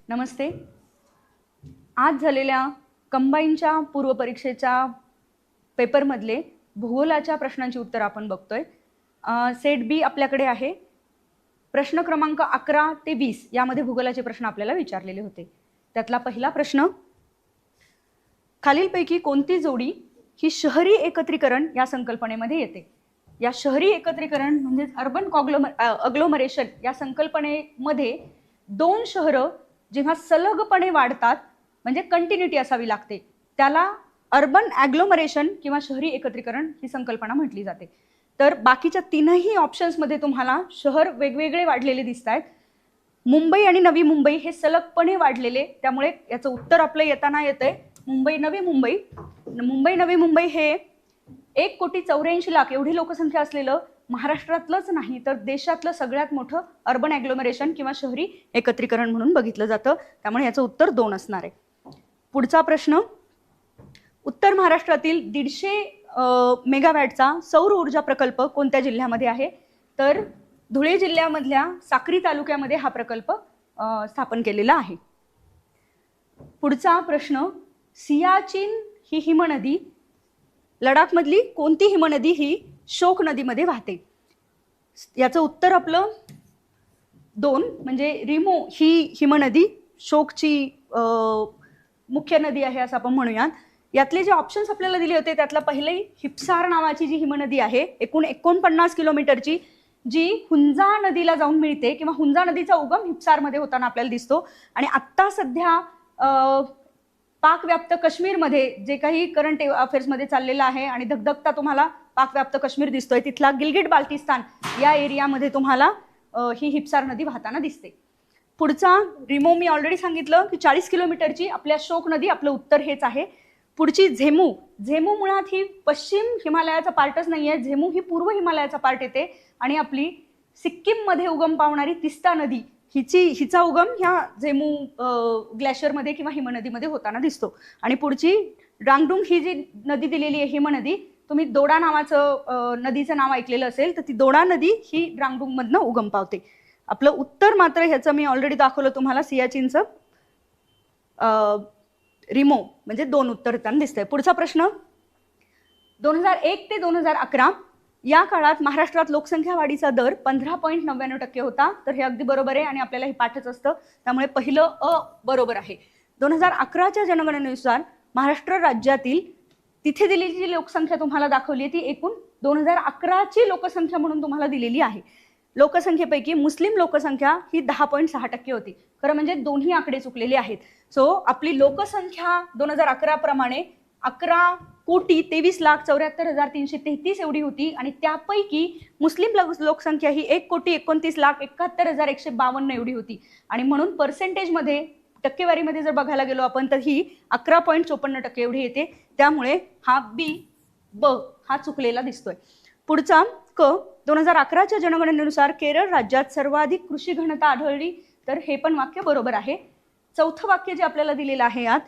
नमस्ते. आज झालेल्या कंबाईनच्या पूर्वपरीक्षेच्या पेपरमधले भूगोलाच्या प्रश्नांची उत्तर आपण बघतोय. सेट बी आपल्याकडे आहे. प्रश्न क्रमांक 11 ते 20 यामध्ये भूगोलाचे प्रश्न आपल्याला विचारलेले होते. त्यातला पहिला प्रश्न, खालीलपैकी कोणती जोडी ही शहरी एकत्रीकरण या संकल्पनेमध्ये येते? या शहरी एकत्रीकरण म्हणजे अर्बन अग्लोमरेशन या संकल्पनेमध्ये दोन शहरं जेव्हा सलगपणे वाढतात म्हणजे कंटिन्युटी असावी लागते, त्याला अर्बन ॲग्लोमरेशन किंवा शहरी एकत्रीकरण ही संकल्पना म्हटली जाते. तर बाकीच्या तीनही ऑप्शन्समध्ये तुम्हाला शहर वेगवेगळे वाढलेले दिसत आहेत. मुंबई आणि नवी मुंबई हे सलगपणे वाढलेले, त्यामुळे याचं उत्तर आपलं येताना येतंय मुंबई नवी मुंबई. मुंबई नवी मुंबई हे 1,84,00,000 एवढी लोकसंख्या असलेलं महाराष्ट्रातलंच नाही तर देशातलं सगळ्यात मोठं अर्बन ॲग्लोमरेशन किंवा शहरी एकत्रीकरण म्हणून बघितलं जातं. त्यामुळे याचं उत्तर 2 असणार आहे. पुढचा प्रश्न, उत्तर महाराष्ट्रातील 150 मेगावॅटचा सौर ऊर्जा प्रकल्प कोणत्या जिल्ह्यामध्ये आहे? तर धुळे जिल्ह्यामधल्या साक्री तालुक्यामध्ये हा प्रकल्प स्थापन केलेला आहे. पुढचा प्रश्न, सियाचीन ही हिमनदी लडाखमधली कोणती हिमनदी ही शोक नदीमध्ये वाहते? याचं उत्तर आपलं 2 म्हणजे रिमो ही हिमनदी शोकची मुख्य नदी आहे असं आपण म्हणूयात. यातले जे ऑप्शन्स आपल्याला दिले होते त्यातला पहिले हिप्सार नावाची जी हिमनदी आहे 49 किलोमीटरची, जी हुंजा नदीला जाऊन मिळते किंवा हुंजा नदीचा उगम हिप्सारमध्ये होताना आपल्याला दिसतो. आणि आत्ता सध्या पाकव्याप्त काश्मीरमध्ये जे काही करंट अफेअर्समध्ये चाललेलं आहे आणि धगधगता तुम्हाला पाकव्याप्त काश्मीर दिसतोय, तिथला गिलगिट बाल्टिस्तान या एरियामध्ये तुम्हाला ही हिप्सार नदी वाहताना दिसते. पुढचा रिमो मी ऑलरेडी सांगितलं की 40 किलोमीटरची आपल्या शोक नदी, आपलं उत्तर हेच आहे. पुढची झेमू. झेमू मुळात ही पश्चिम हिमालयाचा पार्टच नाहीये, झेमू ही पूर्व हिमालयाचा पार्ट येते आणि आपली सिक्कीममध्ये उगम पावणारी तिस्ता नदी हिचा उगम ह्या झेमू ग्लेशियरमध्ये किंवा हिमनदीमध्ये होताना दिसतो. आणि पुढची ड्रांगडुंग ही जी नदी दिलेली आहे हिमनदी, तुम्ही दोडा नावाचं नदीचं नाव ऐकलेलं असेल तर ती दोडा नदी ही ड्रांगडुंगमधनं उगम पावते. आपलं उत्तर मात्र ह्याचं मी ऑलरेडी दाखवलं तुम्हाला, सियाचीनचं रिमो म्हणजे 2 उत्तर त्यांना दिसतंय. पुढचा प्रश्न, 2001 ते 2011 या काळात महाराष्ट्रात लोकसंख्या वाढीचा दर 15.99% होता. तर हे अगदी बरोबर आहे आणि आपल्याला हे पाठच असतं, त्यामुळे पहिलं बरोबर आहे. 2011च्या जनगणनेनुसार महाराष्ट्र राज्यातील तिथे दिलेली जी लोकसंख्या तुम्हाला दाखवली आहे ती एकूण 2011ची लोकसंख्या म्हणून तुम्हाला दिलेली आहे. लोकसंख्येपैकी मुस्लिम लोकसंख्या ही 10.6% होती. खरं म्हणजे दोन्ही आकडे चुकलेले आहेत. सो आपली लोकसंख्या 2011 प्रमाणे 11,23,74,333 एवढी होती आणि त्यापैकी मुस्लिम लोकसंख्या ही 1,29,71,152 एवढी होती. आणि म्हणून पर्सेंटेजमध्ये टक्केवारीमध्ये जर बघायला गेलो आपण तर ही 11.54% एवढी येते. त्यामुळे हा ब हा चुकलेला दिसतोय. पुढचा क, 2011च्या जनगणनेनुसार केरळ राज्यात सर्वाधिक कृषी घनता आढळली. तर हे पण वाक्य बरोबर आहे. चौथं वाक्य जे आपल्याला दिलेलं आहे यात,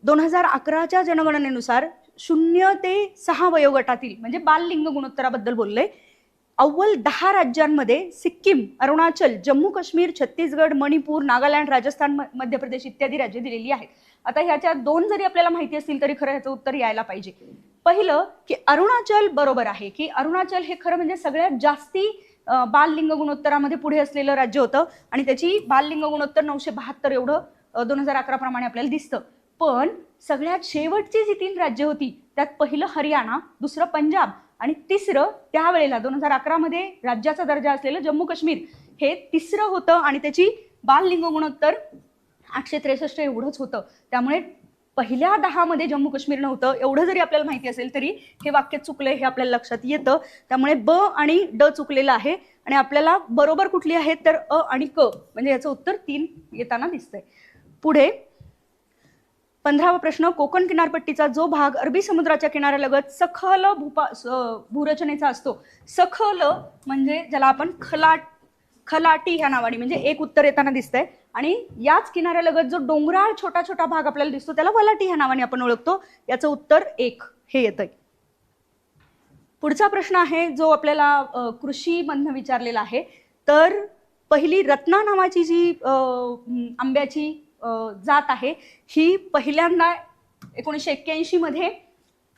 2011च्या जनगणनेनुसार 0 ते 6 वयोगटातील म्हणजे बाललिंग गुणोत्तराबद्दल बोलले. अव्वल 10 राज्यांमध्ये सिक्कीम, अरुणाचल, जम्मू काश्मीर, छत्तीसगड, मणिपूर, नागालँड, राजस्थान, मध्य प्रदेश इत्यादी राज्ये दिलेली आहेत. आता ह्याच्या 2 जरी आपल्याला माहिती असतील तरी खरं ह्याचं उत्तर यायला पाहिजे. पहिलं की अरुणाचल बरोबर आहे, की अरुणाचल हे खरं म्हणजे सगळ्यात जास्ती बाललिंग गुणोत्तरामध्ये पुढे असलेलं राज्य होतं आणि त्याची बाललिंग गुणोत्तर 972 एवढं 2011 प्रमाणे आपल्याला दिसतं. पण सगळ्यात शेवटची जी 3 राज्य होती त्यात पहिलं हरियाणा, दुसरं पंजाब आणि तिसरं त्यावेळेला 2011 मध्ये राज्याचा दर्जा असलेलं जम्मू काश्मीर हे तिसरं होतं आणि त्याची बाललिंग गुणोत्तर 863 एवढंच होतं. त्यामुळे पहिल्या 10 मध्ये जम्मू काश्मीर नव्हतं. एवढं जरी आपल्याला माहिती असेल तरी हे वाक्य चुकलंय हे आपल्याला लक्षात येतं. त्यामुळे ब आणि ड चुकलेलं आहे आणि आपल्याला बरोबर कुठली आहेत तर अ आणि क म्हणजे याचं उत्तर 3 येताना दिसतंय. पुढे 15वा प्रश्न, कोकण किनारपट्टीचा जो भाग अरबी समुद्राच्या किनाऱ्यालगत सखल भूरचनेचा असतो. सखल म्हणजे ज्याला आपण खलाटी ह्या नावाने म्हणजे एक उत्तर येताना दिसतंय. आणि याच किनाऱ्यालगत जो डोंगराळ छोटा छोटा भाग आपल्याला दिसतो त्याला वलाटी ह्या नावाने आपण ओळखतो. याचं उत्तर 1 हे येतंय. पुढचा प्रश्न आहे जो आपल्याला कृषी मधनं विचारलेला आहे. तर पहिली रत्ना नावाची जी आंब्याची जात आहे ही पहिल्यांदा 1981 मध्ये,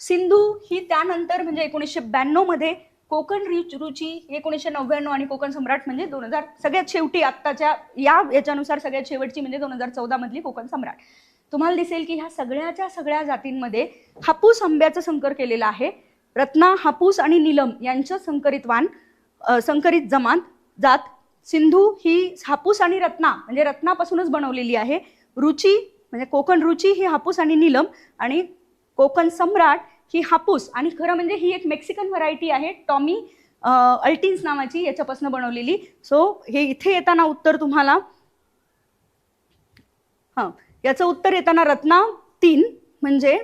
सिंधू ही त्यानंतर म्हणजे 1992 मध्ये, कोकण रुची 1999 आणि कोकण सम्राट म्हणजे 2000 सगळ्यात शेवटी आत्ताच्या याच्यानुसार सगळ्यात शेवटची म्हणजे 2014 मधली कोकण सम्राट. तुम्हाला दिसेल की ह्या सगळ्याच्या सगळ्या जातींमध्ये हापूस आंब्याचं संकर केलेलं आहे. रत्ना, हापूस आणि नीलम यांचं संकरित जमात जात. सिंधू ही हापूस आणि रत्ना म्हणजे रत्नापासूनच बनवलेली आहे. रुची म्हणजे कोकण रुची ही हापूस आणि नीलम, आणि कोकण सम्राट ही हापूस आणि खरं म्हणजे ही एक मेक्सिकन व्हरायटी आहे टॉमी अल्टिन्स नावाची, याच्यापासून बनवलेली. सो हे इथे येताना उत्तर तुम्हाला याचं उत्तर येताना रत्ना 3 म्हणजे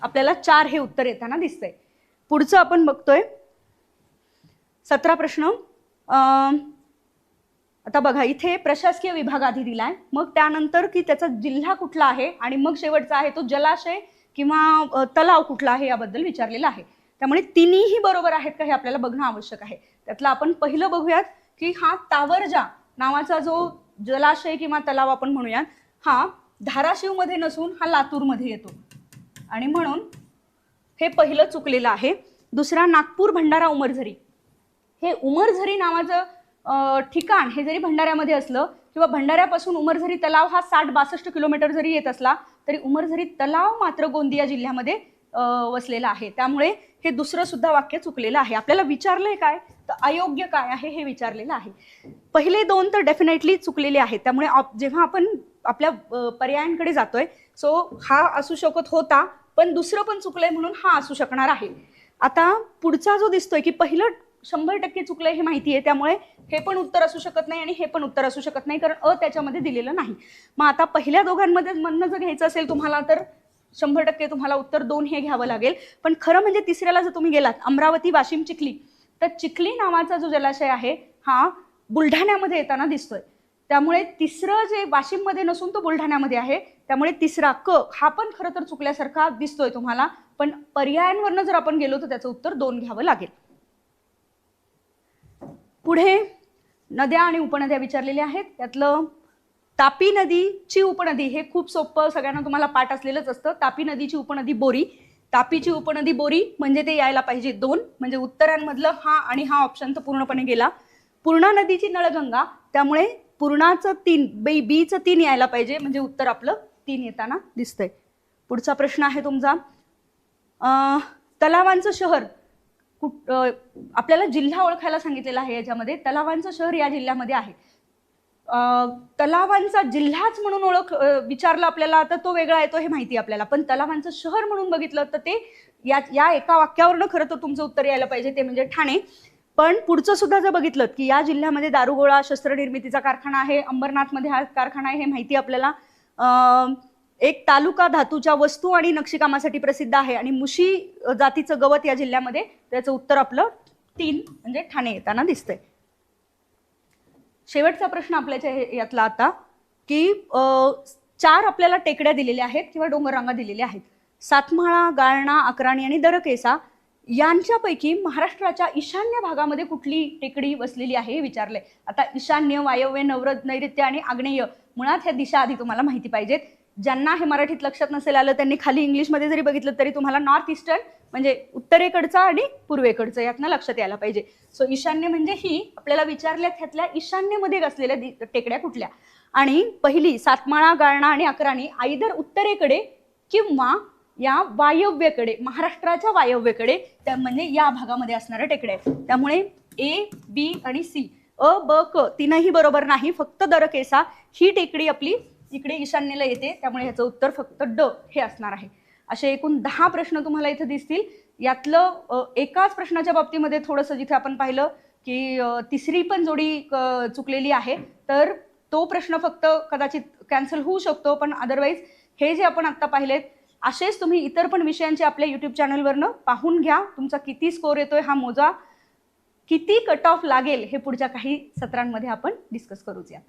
आपल्याला 4 हे उत्तर येताना दिसतंय. पुढचं आपण बघतोय 17 प्रश्न. आता बघा इथे प्रशासकीय विभाग आधी दिलाय, मग त्यानंतर की त्याचा जिल्हा कुठला आहे, आणि मग शेवटचा आहे तो जलाशय किंवा तलाव कुठला आहे याबद्दल विचारलेला आहे. त्यामुळे तिन्हीही बरोबर आहेत का हे आपल्याला बघणं आवश्यक आहे. त्यातलं आपण पहिलं बघूयात की हा तावरजा नावाचा जो जलाशय किंवा तलाव आपण म्हणूयात, हा धाराशिव मध्ये नसून हा लातूर मध्ये येतो, आणि म्हणून हे पहिलं चुकलेलं आहे. दुसरा नागपूर, भंडारा, उमरझरी. हे उमरझरी नावाचं ठिकाण हे जरी भंडाऱ्यामध्ये असलं किंवा भंडाऱ्यापासून उमरझरी तलाव हा 60-62 किलोमीटर जरी येत असला तरी उमरझरी तलाव मात्र गोंदिया जिल्ह्यामध्ये वसलेला आहे. त्यामुळे हे दुसरं सुद्धा वाक्य चुकलेलं आहे. आपल्याला विचारलंय काय तर अयोग्य काय आहे हे विचारलेलं आहे. पहिले 2 तर डेफिनेटली चुकलेले आहेत. त्यामुळे जेव्हा आपण आपल्या पर्यायांकडे जातोय सो हा असू शकत होता, पण दुसरं पण चुकलंय म्हणून हा असू शकणार आहे. आता पुढचा जो दिसतोय की पहिलं 100% चुकलंय हे माहिती आहे, त्यामुळे हे पण उत्तर असू शकत नाही आणि हे पण उत्तर असू शकत नाही, कारण त्याच्यामध्ये दिलेलं नाही. मग आता पहिल्या दोघांमध्ये मधनं जर घ्यायचं असेल तुम्हाला तर 100% तुम्हाला उत्तर 2 हे घ्यावं लागेल. पण खरं म्हणजे तिसऱ्याला जर तुम्ही गेलात अमरावती, वाशिम, चिखली, तर चिखली नावाचा जो जलाशय आहे हा बुलढाण्यामध्ये येताना दिसतोय. त्यामुळे तिसरं जे वाशिम मध्ये नसून तो बुलढाण्यामध्ये आहे, त्यामुळे तिसरा क हा पण खरं तर चुकल्यासारखा दिसतोय तुम्हाला. पण पर्यायांवरनं जर आपण गेलो तर त्याचं उत्तर 2 घ्यावं लागेल. पुढे नद्या आणि उपनद्या विचारलेल्या आहेत. त्यातलं तापी नदीची उपनदी हे खूप सोपं, सगळ्यांना तुम्हाला पाठ असलेलंच असतं. तापी नदीची उपनदी बोरी, तापीची उपनदी बोरी म्हणजे ते यायला पाहिजे 2, म्हणजे उत्तरांमधलं हा आणि हा ऑप्शन तर पूर्णपणे गेला. पूर्णा नदीची नळगंगा, त्यामुळे पूर्णाचं 3 बीचं 3 यायला पाहिजे, म्हणजे उत्तर आपलं 3 येताना दिसतंय. पुढचा प्रश्न आहे तुमचा तलावांचं शहर आपल्याला जिल्हा ओळखायला सांगितलेला आहे. याच्यामध्ये तलावांचं शहर या जिल्ह्यामध्ये आहे. तलावांचा जिल्हाच म्हणून विचारलं आपल्याला तर तो वेगळा येतो हे माहिती आपल्याला, पण तलावांचं शहर म्हणून बघितलं तर ते या एका वाक्यावरनं खरं तर तुमचं उत्तर यायला पाहिजे, ते म्हणजे ठाणे. पण पुढचं सुद्धा जर बघितलं की या जिल्ह्यामध्ये दारुगोळा शस्त्रनिर्मितीचा कारखाना आहे, अंबरनाथमध्ये हा कारखाना आहे हे माहिती आपल्याला. एक तालुका धातूच्या वस्तू आणि नक्षीकामासाठी प्रसिद्ध आहे, आणि मुशी जातीचं गवत या जिल्ह्यामध्ये, त्याचं उत्तर आपलं 3 म्हणजे ठाणे येताना दिसतंय. शेवटचा प्रश्न आपल्याच्या यातला आता की 4 आपल्याला टेकड्या दिलेल्या आहेत किंवा डोंगररांगा दिलेल्या आहेत. सातमाळा, गाळणा, अक्राणी आणि दरकेसा यांच्यापैकी महाराष्ट्राच्या ईशान्य भागामध्ये कुठली टेकडी वसलेली आहे हे विचारलंय. आता ईशान्य, वायव्य, नैऋत्य आणि आग्नेय, मुळात ह्या दिशा आधी तुम्हाला माहिती पाहिजेत. ज्यांना हे मराठीत लक्षात नसेल आलं त्यांनी खाली इंग्लिशमध्ये जरी बघितलं तरी तुम्हाला नॉर्थ ईस्टर्न म्हणजे उत्तरेकडचा आणि पूर्वेकडचं यातनं लक्षात यायला पाहिजे. सो ईशान्य म्हणजे ही आपल्याला विचारल्यात ह्यातल्या ईशान्यमध्ये असलेल्या टेकड्या कुठल्या. आणि पहिली सातमाळा, गाळणा आणि अक्राणी आईदर उत्तरेकडे किंवा या वायव्येकडे, महाराष्ट्राच्या वायव्येकडे, त्या म्हणजे या भागामध्ये असणाऱ्या टेकड्या आहेत. त्यामुळे A, B आणि C, अ, ब, क तीनही बरोबर नाही. फक्त दरकेसा ही टेकडी आपली इकडे ईशान्येला येते, त्यामुळे ह्याचं उत्तर फक्त ड हे असणार आहे. असे एकूण 10 प्रश्न तुम्हाला इथे दिसतील. यातलं एकाच प्रश्नाच्या बाबतीमध्ये थोडंसं जिथे आपण पाहिलं की तिसरी पण जोडी चुकलेली आहे, तर तो प्रश्न फक्त कदाचित कॅन्सल होऊ शकतो. पण अदरवाईज हे जे आपण आता पाहिलेत असेच तुम्ही इतर पण विषयांचे आपल्या यूट्यूब चॅनलवरनं पाहून घ्या. तुमचा किती स्कोर येतोय हा मोजा, किती कट ऑफ लागेल हे पुढच्या काही सत्रांमध्ये आपण डिस्कस करूया.